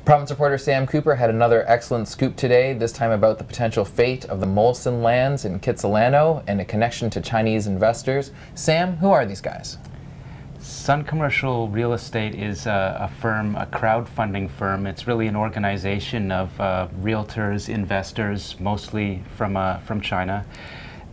Province reporter Sam Cooper had another excellent scoop today, this time about the potential fate of the Molson lands in Kitsilano and a connection to Chinese investors. Sam, who are these guys? Sun Commercial Real Estate is a firm, a crowdfunding firm. It's really an organization of realtors, investors, mostly from China.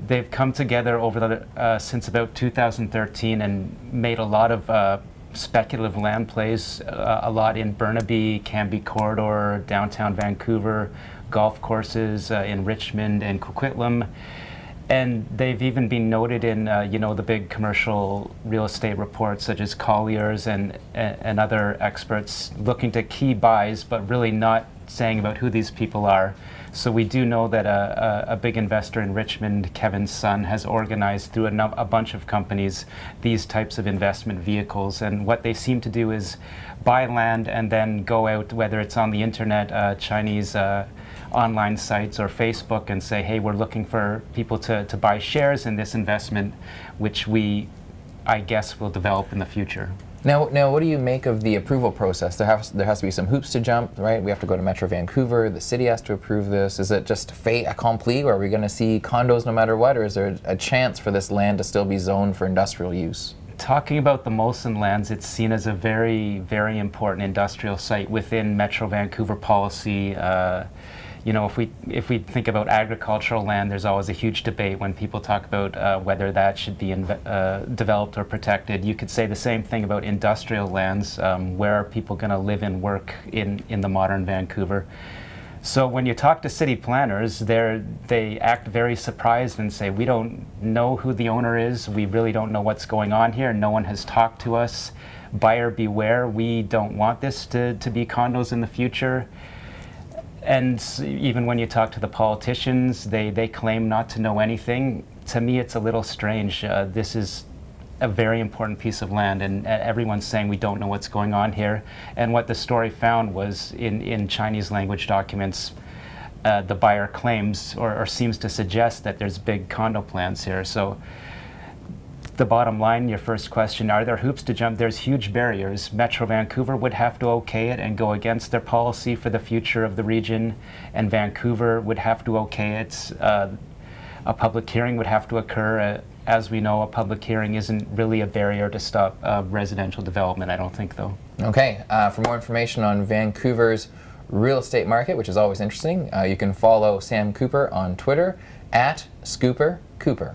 They've come together over since about 2013 and made a lot of speculative land plays, a lot in Burnaby, Cambie Corridor, downtown Vancouver, golf courses in Richmond and Coquitlam. And they've even been noted in, the big commercial real estate reports such as Collier's and other experts looking to key buys, but really not saying about who these people are. So we do know that a big investor in Richmond, Kevin's son, has organized through a bunch of companies these types of investment vehicles. And what they seem to do is buy land and then go out, whether it's on the internet, Chinese online sites or Facebook, and say, hey, we're looking for people to buy shares in this investment, which I guess, will develop in the future. Now, what do you make of the approval process? There has to be some hoops to jump, right? We have to go to Metro Vancouver. The city has to approve this. Is it just fait accompli, or are we going to see condos no matter what, or is there a chance for this land to still be zoned for industrial use? Talking about the Molson lands, it's seen as a very, very important industrial site within Metro Vancouver policy. If we think about agricultural land, there's always a huge debate when people talk about whether that should be developed or protected. You could say the same thing about industrial lands. Where are people going to live and work in the modern Vancouver? So when you talk to city planners, they act very surprised and say, we don't know who the owner is. We really don't know what's going on here. No one has talked to us. Buyer beware. We don't want this to be condos in the future. And even when you talk to the politicians, they claim not to know anything. To me, it's a little strange. This is a very important piece of land, and everyone's saying we don't know what's going on here. And what the story found was in Chinese language documents, the buyer claims or seems to suggest that there's big condo plans here. So the bottom line, your first question, are there hoops to jump? There's huge barriers. Metro Vancouver would have to okay it and go against their policy for the future of the region, and Vancouver would have to okay it. A public hearing would have to occur. As we know, a public hearing isn't really a barrier to stop residential development, I don't think, though. Okay, for more information on Vancouver's real estate market, which is always interesting, you can follow Sam Cooper on Twitter @ScooperCooper.